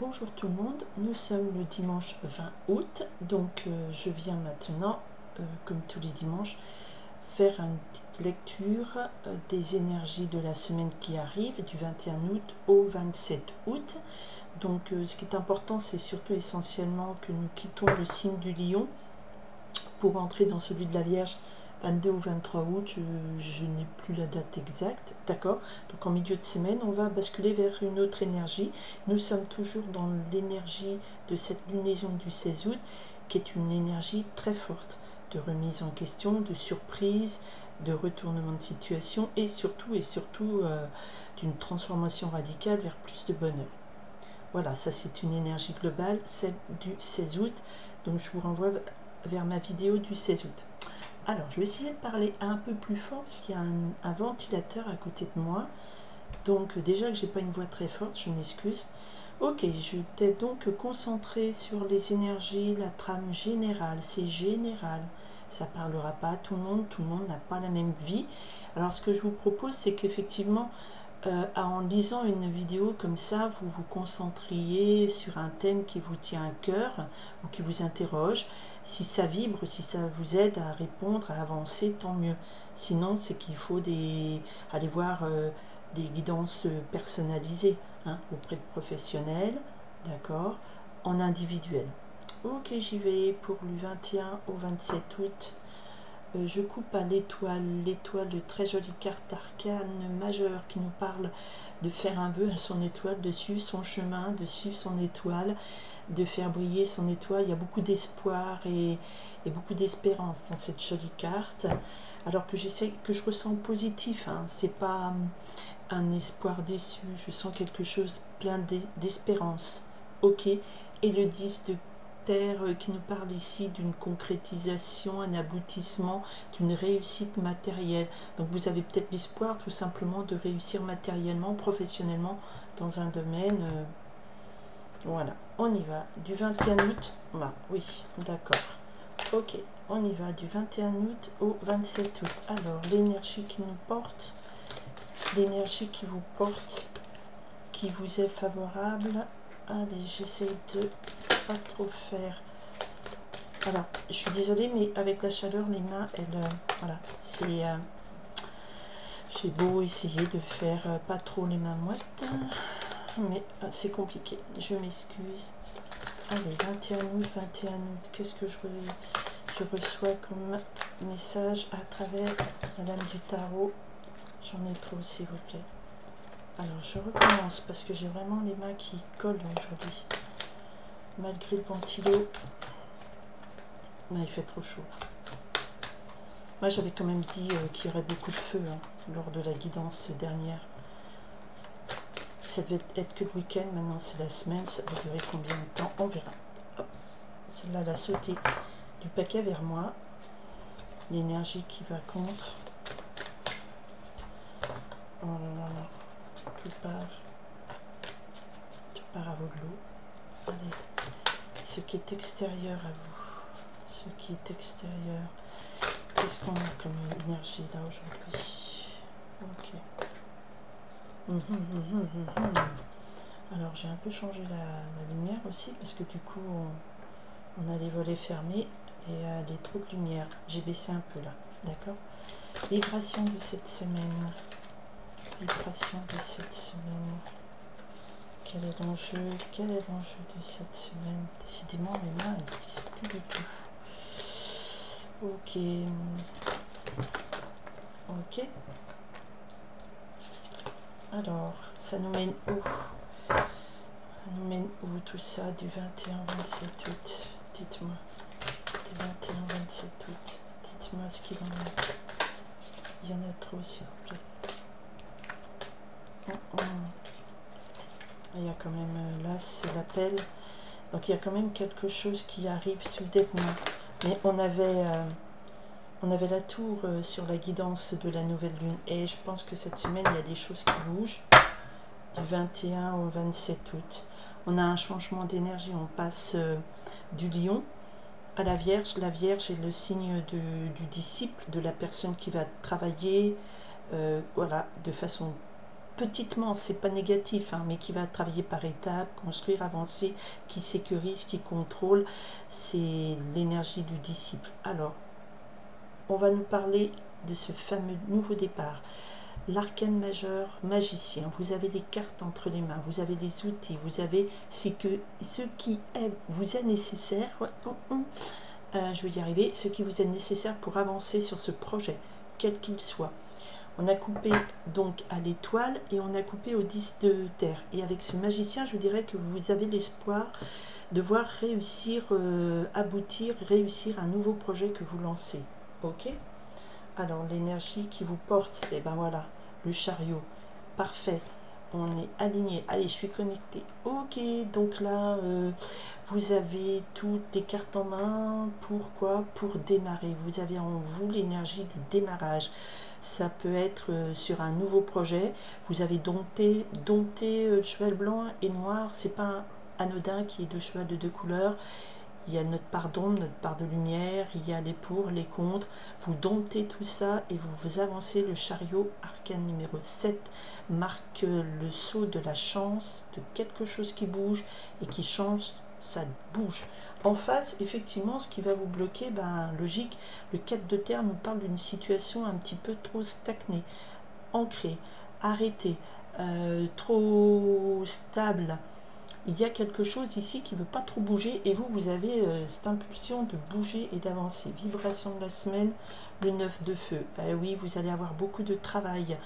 Bonjour tout le monde, nous sommes le dimanche 20 août, donc je viens maintenant, comme tous les dimanches, faire une petite lecture des énergies de la semaine qui arrive, du 21 août au 27 août. Donc ce qui est important, c'est surtout essentiellement que nous quittons le signe du lion pour entrer dans celui de la Vierge 22 ou 23 août, je n'ai plus la date exacte, d'accord. Donc en milieu de semaine, on va basculer vers une autre énergie. Nous sommes toujours dans l'énergie de cette lunaison du 16 août, qui est une énergie très forte, de remise en question, de surprise, de retournement de situation, et surtout d'une transformation radicale vers plus de bonheur. Voilà, ça c'est une énergie globale, celle du 16 août, donc je vous renvoie vers ma vidéo du 16 août. Alors, je vais essayer de parler un peu plus fort parce qu'il y a un ventilateur à côté de moi. Donc, déjà que j'ai pas une voix très forte, je m'excuse. Ok, je t'ai donc concentré sur les énergies, la trame générale. C'est général. Ça parlera pas à tout le monde n'a pas la même vie. Alors, ce que je vous propose, c'est qu'effectivement, en lisant une vidéo comme ça, vous vous concentriez sur un thème qui vous tient à cœur ou qui vous interroge. Si ça vibre, si ça vous aide à répondre, à avancer, tant mieux. Sinon, c'est qu'il faut aller voir des guidances personnalisées auprès de professionnels, d'accord, en individuel. Ok, j'y vais pour le 21 au 27 août. Je coupe à l'étoile de très jolie carte arcane majeure qui nous parle de faire un vœu à son étoile, de suivre son chemin, de suivre son étoile, de faire briller son étoile. Il y a beaucoup d'espoir et beaucoup d'espérance dans cette jolie carte. Alors que je ressens positif, c'est pas un espoir déçu, je sens quelque chose plein d'espérance. Ok, et le 10 de terre qui nous parle ici d'une concrétisation, un aboutissement, d'une réussite matérielle. Donc vous avez peut-être l'espoir tout simplement de réussir matériellement, professionnellement dans un domaine. Voilà, on y va. Du 21 août, oui, d'accord. Ok, on y va du 21 août au 27 août. Alors, l'énergie qui nous porte, l'énergie qui vous porte, qui vous est favorable. Allez, j'essaie de pas trop faire. Alors, je suis désolée, mais avec la chaleur, les mains, voilà, j'ai beau essayer de faire pas trop les mains moites, mais c'est compliqué. Je m'excuse. Allez, 21 août, 21 août, qu'est-ce que je reçois comme message à travers la lame du tarot? J'en ai trop, s'il vous plaît. Alors, je recommence parce que j'ai vraiment les mains qui collent aujourd'hui. Malgré le ventilo, il fait trop chaud. Moi, j'avais quand même dit qu'il y aurait beaucoup de feu lors de la guidance dernière. Ça devait être que le week-end, maintenant c'est la semaine, ça va durer combien de temps? On verra. Celle-là, elle a sauté du paquet vers moi. L'énergie qui va contre. Oh là là, tout part à vos glots. Allez, ce qui est extérieur à vous, ce qui est extérieur. Qu'est-ce qu'on a comme énergie là aujourd'hui? Ok. Alors j'ai un peu changé la lumière aussi parce que du coup on a les volets fermés et les trous de lumière. J'ai baissé un peu là, d'accord? Vibration de cette semaine. Vibration de cette semaine. Quel est l'enjeu? Quel est l'enjeu de cette semaine? Décidément mes mains elles ne disent plus du tout. Ok. Ok. Alors, ça nous mène où? Ça nous mène où tout ça du 21 au 27 août? Dites-moi. Du 21 au 27 août. Dites-moi ce qu'il en a. Il y en a trop, s'il vous plaît. Il y a quand même, là, c'est l'appel. Donc, il y a quand même quelque chose qui arrive soudainement. Mais on avait la tour sur la guidance de la nouvelle lune. Et je pense que cette semaine, il y a des choses qui bougent. Du 21 au 27 août. On a un changement d'énergie. On passe du lion à la Vierge. La Vierge est le signe du disciple, de la personne qui va travailler voilà, de façon petitement, c'est pas négatif, hein, mais qui va travailler par étapes, construire, avancer, qui sécurise, qui contrôle, c'est l'énergie du disciple. Alors, on va nous parler de ce fameux nouveau départ. L'arcane majeur, magicien, vous avez les cartes entre les mains, vous avez les outils, vous avez ce qui vous est nécessaire, je vais y arriver, ce qui vous est nécessaire pour avancer sur ce projet, quel qu'il soit. On a coupé donc à l'étoile et on a coupé au 10 de terre. Et avec ce magicien, je dirais que vous avez l'espoir de voir réussir, aboutir, réussir un nouveau projet que vous lancez. Ok? Alors l'énergie qui vous porte, et ben voilà, le chariot. Parfait. On est aligné. Allez, je suis connecté. Ok, donc là, vous avez toutes les cartes en main. Pourquoi? Pour démarrer. Vous avez en vous l'énergie du démarrage. Ça peut être sur un nouveau projet. Vous avez dompté cheval blanc et noir. C'est pas anodin qui est de cheval de 2 couleurs. Il y a notre part d'ombre, notre part de lumière, il y a les pour, les contre. Vous domptez tout ça et vous avancez. Le chariot, arcane numéro 7, marque le saut de la chance, de quelque chose qui bouge et qui change, ça bouge. En face, effectivement, ce qui va vous bloquer, ben, logique, le 4 de terre nous parle d'une situation un petit peu trop stagnée, ancrée, arrêtée, trop stable. Il y a quelque chose ici qui ne veut pas trop bouger et vous avez cette impulsion de bouger et d'avancer. Vibration de la semaine, le 9 de feu. Oui, vous allez avoir beaucoup de travail.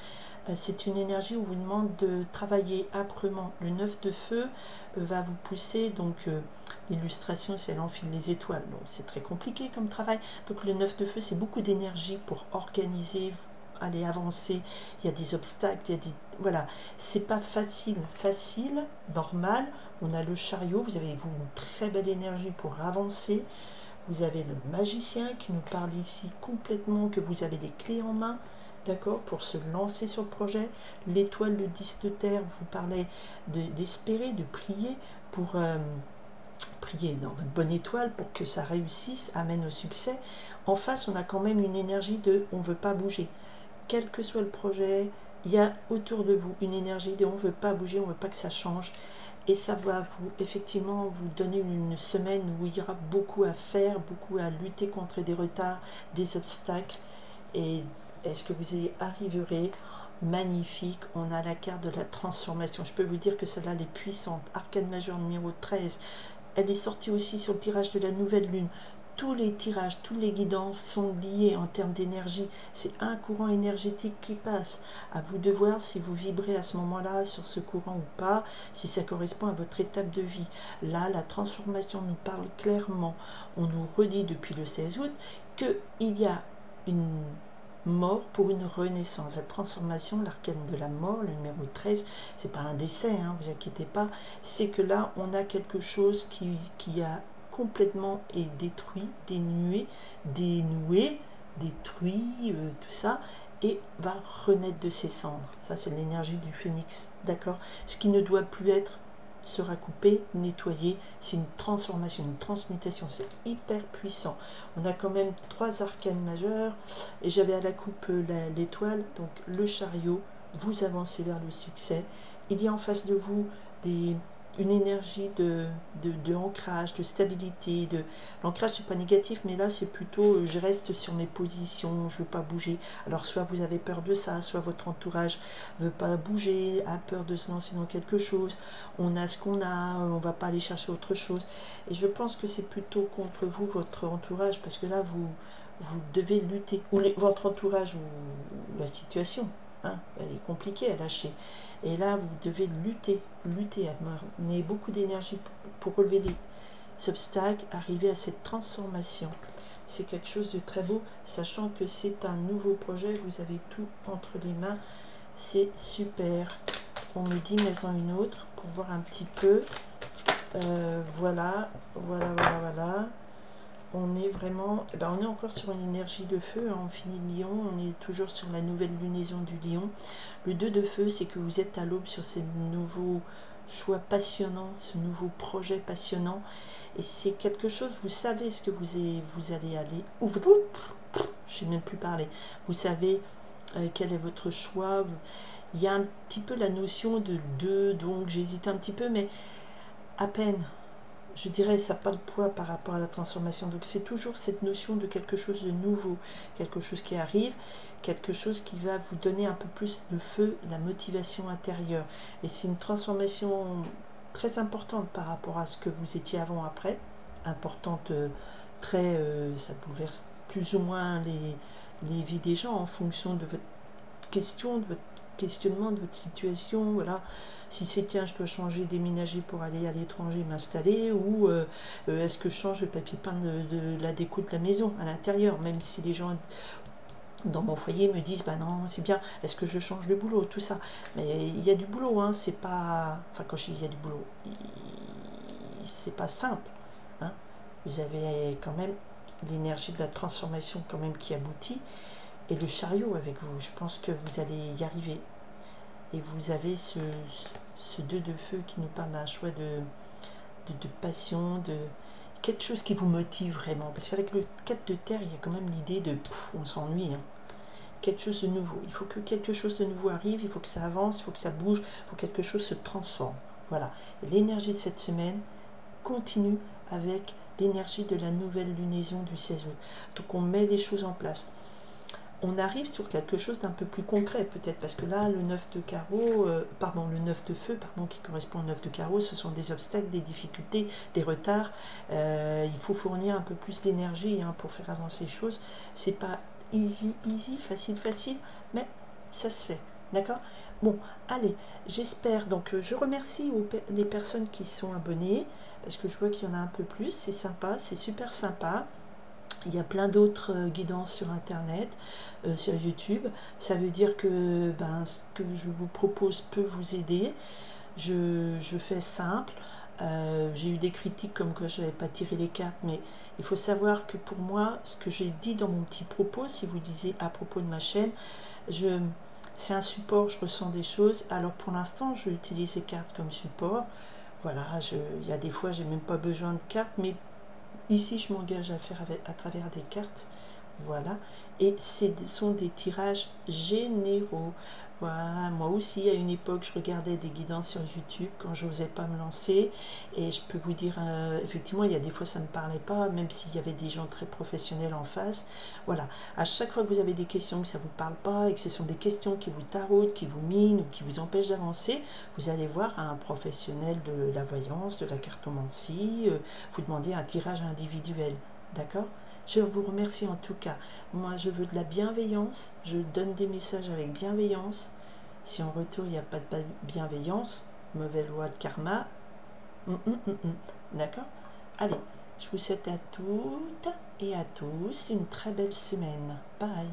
C'est une énergie où vous demande de travailler âprement. Le 9 de feu va vous pousser, donc l'illustration c'est l'enfile les étoiles. Donc c'est très compliqué comme travail. Donc le 9 de feu c'est beaucoup d'énergie pour organiser, aller avancer. Il y a des obstacles, il y a des... Voilà, c'est pas facile, normal. On a le chariot, vous avez une très belle énergie pour avancer. Vous avez le magicien qui nous parle ici complètement que vous avez des clés en main, d'accord, pour se lancer sur le projet. L'étoile, le 10 de terre, vous parlez d'espérer, de prier pour prier dans votre bonne étoile pour que ça réussisse, amène au succès. En face, on a quand même une énergie de on ne veut pas bouger. Quel que soit le projet, il y a autour de vous une énergie de on ne veut pas bouger, on ne veut pas que ça change. Et ça va effectivement vous donner une semaine où il y aura beaucoup à faire, beaucoup à lutter contre des retards, des obstacles. Et est-ce que vous y arriverez? Magnifique, on a la carte de la transformation. Je peux vous dire que celle-là, elle est puissante. Arcane majeur numéro 13. Elle est sortie aussi sur le tirage de la nouvelle lune. Tous les tirages, toutes les guidances sont liés en termes d'énergie. C'est un courant énergétique qui passe. À vous de voir si vous vibrez à ce moment-là sur ce courant ou pas, si ça correspond à votre étape de vie. Là, la transformation nous parle clairement. On nous redit depuis le 16 août qu'il y a une mort pour une renaissance. La transformation, l'arcane de la mort, le numéro 13, c'est pas un décès, hein, vous inquiétez pas. C'est que là, on a quelque chose qui a complètement est détruit, dénué, dénoué, détruit, tout ça, et va renaître de ses cendres. Ça, c'est l'énergie du phénix, d'accord? Ce qui ne doit plus être sera coupé, nettoyé, c'est une transformation, une transmutation, c'est hyper puissant. On a quand même 3 arcanes majeurs, et j'avais à la coupe l'étoile, donc le chariot, vous avancez vers le succès. Il y a en face de vous une énergie de ancrage, de stabilité. L'ancrage, c'est pas négatif, mais là, c'est plutôt je reste sur mes positions, je veux pas bouger. Alors, soit vous avez peur de ça, soit votre entourage veut pas bouger, a peur de se lancer dans quelque chose. On a ce qu'on a, on va pas aller chercher autre chose. Et je pense que c'est plutôt contre vous, votre entourage, parce que là, vous devez lutter. Ou votre entourage, ou la situation, hein, elle est compliquée à lâcher. Et là, vous devez lutter, amener beaucoup d'énergie pour relever des obstacles, arriver à cette transformation. C'est quelque chose de très beau, sachant que c'est un nouveau projet, vous avez tout entre les mains, c'est super. On me dit mais en une autre, pour voir un petit peu. Voilà. On est vraiment, on est encore sur une énergie de feu, hein, on finit le lion, on est toujours sur la nouvelle lunaison du lion. Le 2 de feu, c'est que vous êtes à l'aube sur ce nouveau choix passionnant, ce nouveau projet passionnant. Et c'est quelque chose, vous savez ce que vous allez aller, ou je ne sais même plus parler, vous savez quel est votre choix. Il y a un petit peu la notion de deux, donc j'hésite un petit peu, mais à peine. Je dirais ça n'a pas de poids par rapport à la transformation. Donc c'est toujours cette notion de quelque chose de nouveau, quelque chose qui arrive, quelque chose qui va vous donner un peu plus de feu, la motivation intérieure. Et c'est une transformation très importante par rapport à ce que vous étiez avant-après. Importante, ça bouleverse plus ou moins les vies des gens en fonction de votre question, de votre questionnement, de votre situation. Voilà, si c'est tiens, je dois changer, déménager pour aller à l'étranger, m'installer, ou est-ce que je change le papier peint de la déco de la maison à l'intérieur, même si les gens dans mon foyer me disent bah non c'est bien, est-ce que je change de boulot, tout ça. Mais il y a du boulot, hein, c'est pas, enfin quand je dis il y a du boulot, c'est pas simple, hein. Vous avez quand même l'énergie de la transformation quand même qui aboutit, et le chariot avec vous. Je pense que vous allez y arriver. Et vous avez ce 2 de feu qui nous parle d'un choix de passion, de quelque chose qui vous motive vraiment. Parce qu'avec le 4 de terre, il y a quand même l'idée de on s'ennuie. Hein. Quelque chose de nouveau. Il faut que quelque chose de nouveau arrive, il faut que ça avance, il faut que ça bouge, il faut que quelque chose se transforme. Voilà. L'énergie de cette semaine continue avec l'énergie de la nouvelle lunaison du 16 août. Donc on met les choses en place. On arrive sur quelque chose d'un peu plus concret peut-être, parce que là, le 9 de carreau, le 9 de feu, qui correspond au 9 de carreau, ce sont des obstacles, des difficultés, des retards. Il faut fournir un peu plus d'énergie hein, pour faire avancer les choses. C'est pas easy, facile, mais ça se fait. D'accord? Bon, allez, j'espère. Donc, je remercie les personnes qui sont abonnées, parce que je vois qu'il y en a un peu plus. C'est sympa, c'est super sympa. Il y a plein d'autres guidances sur Internet, sur YouTube. Ça veut dire que ce que je vous propose peut vous aider. Je fais simple. J'ai eu des critiques comme que je n'avais pas tiré les cartes, mais il faut savoir que pour moi, ce que j'ai dit dans mon petit propos, si vous disiez à propos de ma chaîne, c'est un support, je ressens des choses. Alors pour l'instant, je utilise les cartes comme support. Voilà, il y a des fois, j'ai même pas besoin de cartes, mais ici, je m'engage à faire à travers des cartes. Voilà. Et ce sont des tirages généraux. Voilà. Moi aussi, à une époque, je regardais des guidances sur YouTube quand je n'osais pas me lancer. Et je peux vous dire, effectivement, il y a des fois, ça ne me parlait pas, même s'il y avait des gens très professionnels en face. Voilà. À chaque fois que vous avez des questions que ça ne vous parle pas et que ce sont des questions qui vous taraudent, qui vous minent ou qui vous empêchent d'avancer, vous allez voir un professionnel de la voyance, de la cartomancie, vous demandez un tirage individuel. D'accord ? Je vous remercie en tout cas. Moi, je veux de la bienveillance. Je donne des messages avec bienveillance. Si en retour, il n'y a pas de bienveillance, mauvaise loi de karma. D'accord ? Allez, je vous souhaite à toutes et à tous une très belle semaine. Bye.